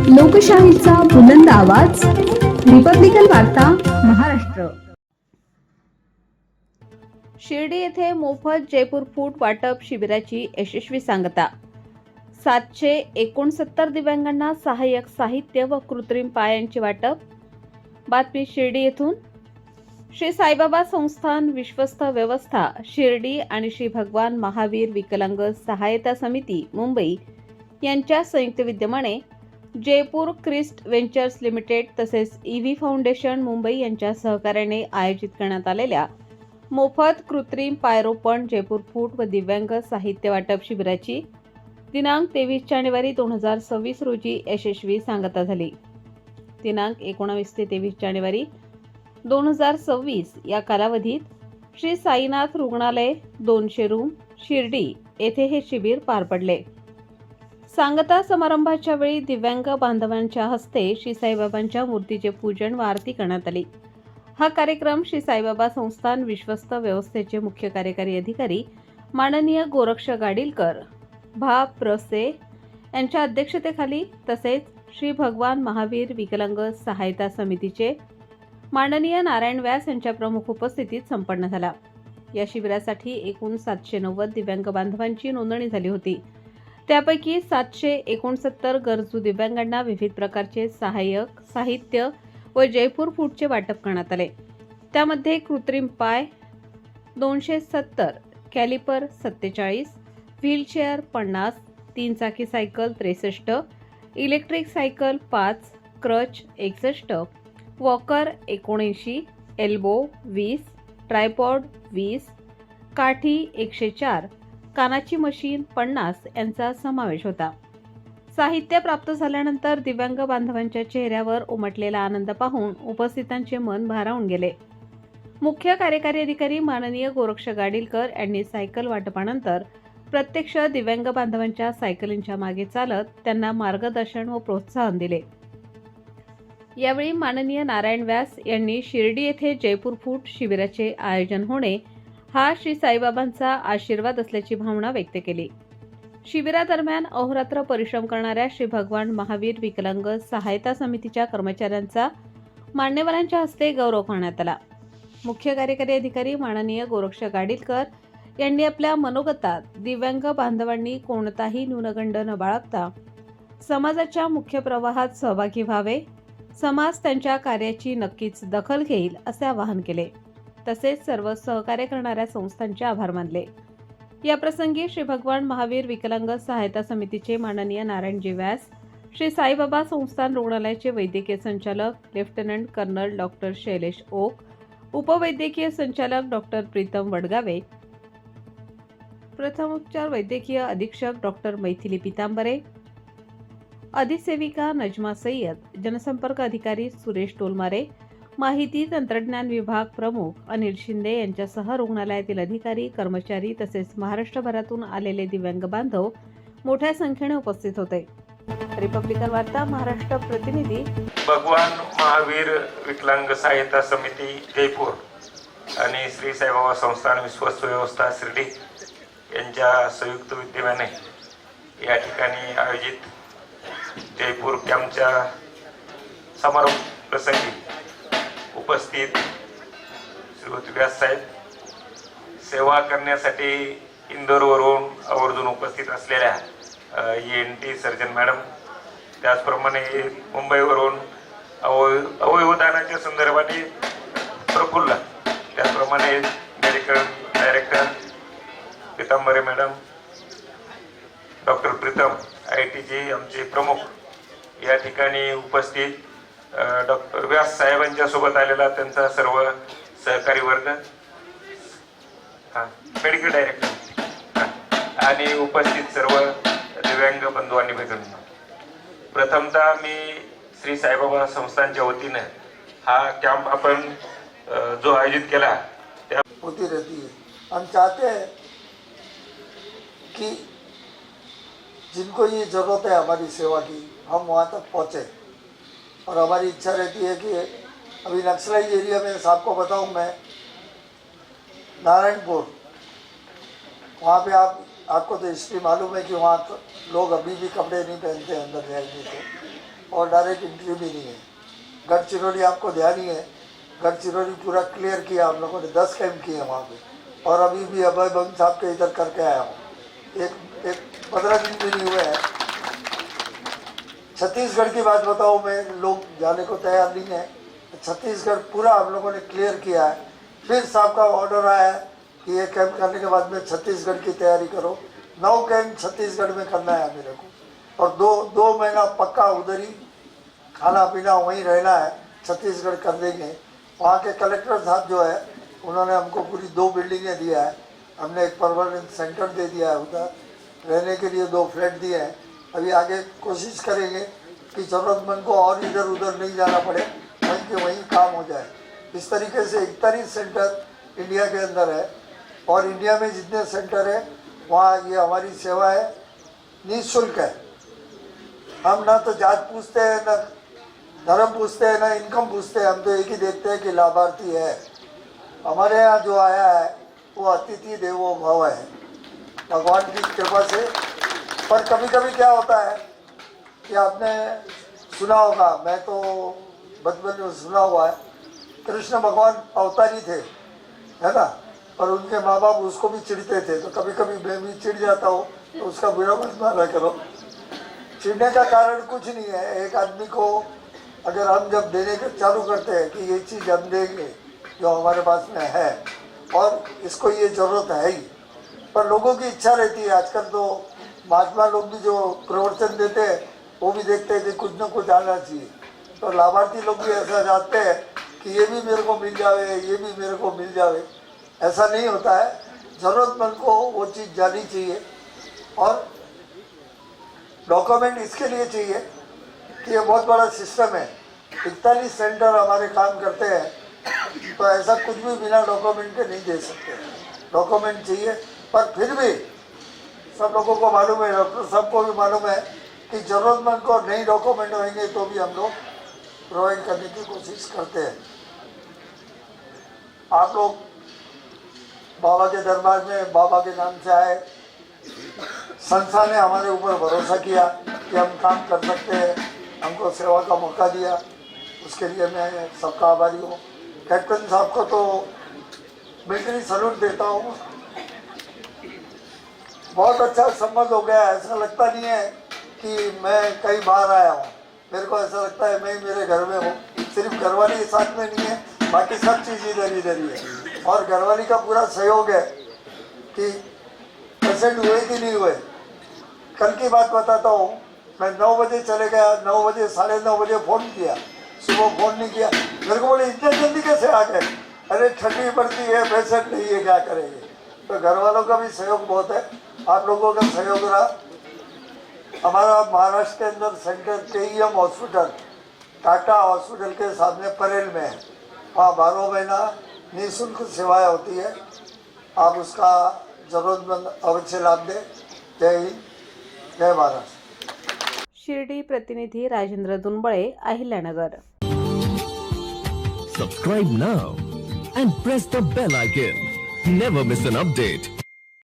लोकशाहीचा बुलंद आवाज, रिपब्लिकन वार्ता महाराष्ट्र। शिर्डी येथे मोफत जयपूर फूड वाटप शिबिराची यशस्वी सांगता। 769 दिव्यांगांना सहाय्यक साहित्य व कृत्रिम पायांचे वाटप। बातमी शिर्डी येथून। श्री साईबाबा संस्थान विश्वस्त व्यवस्था शिर्डी आणि श्री भगवान महावीर विकलांग सहायता समिती मुंबई यांच्या संयुक्त विद्यमाने जयपूर क्रिस्ट वेंचर्स लिमिटेड तसेच ईव्ही फाउंडेशन मुंबई यांच्या सहकार्याने आयोजित करण्यात आलेल्या मोफत कृत्रिम पायरोपण जयपूर फूड व दिव्यांग साहित्य वाटप शिबिराची दिनांक 23 जानेवारी 2026 रोजी यशस्वी सांगता झाली। दिनांक 19 ते 23 जानेवारी 2026 या कालावधीत श्री साईनाथ रुग्णालय 200 रूम शिर्डी येथे हे शिबिर पार पडले। सांगता समारंभाच्या वेळी दिव्यांग बांधवांच्या हस्ते श्री साईबाबांच्या मूर्तीचे पूजन व आरती करण्यात आली। हा कार्यक्रम श्री साईबाबा संस्थान विश्वस्त व्यवस्थेचे मुख्य कार्यकारी अधिकारी माननीय गोरक्ष गाडीलकर भा प्रसे यांच्या अध्यक्षतेखाली तसेच श्री भगवान महावीर विकलांग सहायता समितीचे माननीय नारायण व्यास यांच्या प्रमुख उपस्थितीत संपन्न झाला। या शिबिरासाठी एकूण 790 दिव्यांग बांधवांची नोंदणी झाली होती। त्यापैकी 769 गरजू दिव्यांगांना विविध प्रकारचे सहाय्यक साहित्य व जयपूर फूडचे वाटप करण्यात आले। त्यामध्ये कृत्रिम पाय 270, कॅलिपर 47, व्हीलचेअर 50, 3 चाकी cycle 63, electric cycle 5, crutch 61, walker 79, elbow 20, tripod 20, काठी 104, कानाची मशीन 50 यांचा समावेश होता। साहित्य प्राप्त झाल्यानंतर दिव्यांग बांधवांच्या चेहऱ्यावर उमटलेला आनंद पाहून उपस्थितांचे मन भारावून गेले। मुख्य कार्यकारी अधिकारी माननीय गोरक्ष गाडीलकर यांनी सायकल वाटपानंतर प्रत्यक्ष दिव्यांग बांधवांच्या सायकलींच्या मागे चालत त्यांना मार्गदर्शन व प्रोत्साहन दिले। यावेळी माननीय नारायण व्यास यांनी शिर्डी येथे जयपूर फूड शिबिराचे आयोजन होणे हा श्री साईबाबांचा आशीर्वाद असल्याची भावना व्यक्त केली। शिबिरादरम्यान अहोरात्र परिश्रम करणाऱ्या श्री भगवान महावीर विकलांग सहायता समितीच्या कर्मचाऱ्यांचा मान्यवरांच्या हस्ते गौरव करण्यात आला। मुख्य कार्यकारी अधिकारी माननीय गोरक्ष गाडीलकर यांनी आपल्या मनोगतात दिव्यांग बांधवांनी कोणताही न्यूनगंड न बाळगता समाजाच्या मुख्य प्रवाहात सहभागी व्हावे, समाज त्यांच्या कार्याची नक्कीच दखल घेईल असे आवाहन केले। तसेच सर्व सहकार्य करणाऱ्या संस्थांचे आभार मानले। या प्रसंगी श्री भगवान महावीर विकलांग सहायता समितीचे माननीय नारायणजी व्यास, श्री साईबाबा संस्थान रुग्णालयाचे वैद्यकीय संचालक lieutenant colonel doctor Shailesh Oak, उपवैद्यकीय संचालक डॉक्टर प्रीतम वडगावे, प्रथमोपचार वैद्यकीय अधीक्षक डॉक्टर मैथिली पितांबरे, अधिसेविका नजमा सय्यद, जनसंपर्क अधिकारी सुरेश टोलमारे, माहिती तंत्रज्ञान विभाग प्रमुख अनिल शिंदे यांच्यासह रुग्णालयातील अधिकारी कर्मचारी तसेच महाराष्ट्रभरातून आलेले दिव्यांग बांधव मोठ्या संख्येने उपस्थित होते। रिपब्लिकन वार्ता महाराष्ट्र प्रतिनिधी भगवान महावीर विकलांग सहायता समिती जयपूर आणि श्री साईबाबा संस्थान विश्वस्त व्यवस्था शिर्डी यांच्या संयुक्त विद्यमाने या ठिकाणी आयोजित जयपूर कॅम्पच्या समारोप प्रसंगी उपस्थित श्रीयुत व्यास साहेब, सेवा करण्यासाठी इंदोरवरून आवर्जून उपस्थित असलेल्या ENT सर्जन मॅडम, त्याचप्रमाणे मुंबईवरून अवयवदानाच्या संदर्भाने प्रफुल्ल, त्याचप्रमाणे medical director Pitambare madam, doctor Pritam ITG आमचे प्रमुख या ठिकाणी उपस्थित, डॉक्टर व्यास साहेबांच्या सोबत आलेला त्यांचा सर्व सहकारी वर्ग, मेडिकल डायरेक्टर आणि उपस्थित सर्व दिव्यांग बंधू आणि भगिनींनो, प्रथमतः मी श्री साईबाबा संस्थानच्या वतीने हा कॅम्प आपण जो आयोजित केला त्या होती रहती है। हम चाहते हैं कि जिनको ये ज़रूरत है हमारी सेवा की, हम वहाँ तक पहुँचे। और हमारी इच्छा रहती है कि अभी नक्सलाइज एरिया में आपको बताऊं मैं, नारायणपुर, वहाँ पे आप आपको तो हिस्ट्री मालूम है कि वहाँ तो लोग अभी भी कपड़े नहीं पहनते अंदर जाएंगे तो, और डायरेक्ट एंट्री भी नहीं है। गढ़चिरौली आपको ध्यान ही है, गढ़चिरौली पूरा क्लियर किया हम लोगों ने, 10 कैंप किए वहाँ पे, और अभी भी अभय बम साहब के इधर करके आया हूँ। एक 15 दिन भी नहीं हुए हैं। छत्तीसगढ़ की बात बताऊँ मैं, लोग जाने को तैयार नहीं है। छत्तीसगढ़ पूरा हम लोगों ने क्लियर किया है। फिर साहब का ऑर्डर आया है कि ये कैंप करने के बाद में छत्तीसगढ़ की तैयारी करो। 9 कैंप छत्तीसगढ़ में करना है मेरे को, और दो महीना पक्का उधर ही खाना पीना वहीं रहना है। छत्तीसगढ़ कर देंगे। वहाँ के कलेक्टर साहब जो है उन्होंने हमको पूरी 2 बिल्डिंगें दिया है। हमने एक परमानेंट सेंटर दे दिया है, उधर रहने के लिए 2 फ्लैट दिए हैं। अभी आगे कोशिश करेंगे कि ज़रूरतमंद को और इधर उधर नहीं जाना पड़े, वहीं के वहीं काम हो जाए। इस तरीके से 41 सेंटर इंडिया के अंदर है, और इंडिया में जितने सेंटर है वहाँ ये हमारी सेवा है, निःशुल्क है। हम ना तो जात पूछते हैं, ना धर्म पूछते हैं, ना इनकम पूछते हैं। हम तो एक ही देखते हैं कि लाभार्थी है। हमारे यहाँ जो आया है वो अतिथि देवो भव है, भगवान की कृपा से। पर कभी कभी क्या होता है कि आपने सुना होगा, मैं तो बचपन में सुना हुआ है, कृष्ण भगवान अवतारी थे, है ना, और उनके माँ बाप उसको भी चिढ़ते थे। तो कभी कभी मैं भी चिढ़ जाता हूँ, तो उसका बुरा मत माना करो। चिढ़ने का कारण कुछ नहीं है। एक आदमी को अगर हम जब देने के चालू करते हैं कि ये चीज़ हम देंगे जो हमारे पास में है, और इसको ये ज़रूरत है ही, पर लोगों की इच्छा रहती है। आजकल तो महात्मा लोग भी जो प्रवचन देते हैं वो भी देखते हैं कि कुछ ना कुछ आना चाहिए। तो लाभार्थी लोग भी ऐसा चाहते हैं कि ये भी मेरे को मिल जावे, ये भी मेरे को मिल जावे। ऐसा नहीं होता है। ज़रूरतमंद को वो चीज़ जानी चाहिए, और डॉक्यूमेंट इसके लिए चाहिए कि ये बहुत बड़ा सिस्टम है। 41 सेंटर हमारे काम करते हैं, तो ऐसा कुछ भी बिना डॉक्यूमेंट के नहीं दे सकते। डॉक्यूमेंट चाहिए, पर फिर भी सब लोगों को मालूम है, डॉक्टर सबको भी मालूम है कि ज़रूरतमंद को नहीं डॉक्यूमेंट होंगे तो भी हम लोग प्रोवाइड करने की कोशिश करते हैं। आप लोग बाबा के दरबार में बाबा के नाम से आए, संस्था ने हमारे ऊपर भरोसा किया कि हम काम कर सकते हैं, हमको सेवा का मौका दिया, उसके लिए मैं सबका आभारी हूँ। कैप्टन साहब को तो मिलिट्री सैल्यूट देता हूँ। बहुत अच्छा संबंध हो गया। ऐसा लगता नहीं है कि मैं कहीं बाहर आया हूँ, मेरे को ऐसा लगता है मैं मेरे घर में हूँ। सिर्फ घरवाली साथ में नहीं है, बाकी सब चीज़ इधर ही है। और घरवाली का पूरा सहयोग है कि पेशेंट हुए कि नहीं हुए। कल की बात बताता हूँ, मैं 9 बजे चले गया, 9 बजे 9:30 बजे फ़ोन किया, सुबह फ़ोन नहीं किया। मेरे को बोले इतने जल्दी कैसे आ गए? अरे ठंडी पड़ती है, पेशेंट नहीं है, क्या करेंगे। तो घर वालों का भी सहयोग बहुत है, आप लोगों का सहयोग रहा। हमारा महाराष्ट्र के अंदर centre KEM hospital, Tata hospital के सामने परेल में है। वहाँ 12 महीना निःशुल्क सेवाएं होती है। आप उसका ज़रूरतमंद अवश्य लाभ दें। जय हिंद, जय महाराष्ट्र। शिर्डी प्रतिनिधी Rajendra Dunbale, Ahilyanagar. Subscribe now and press the bell icon. Never miss an update.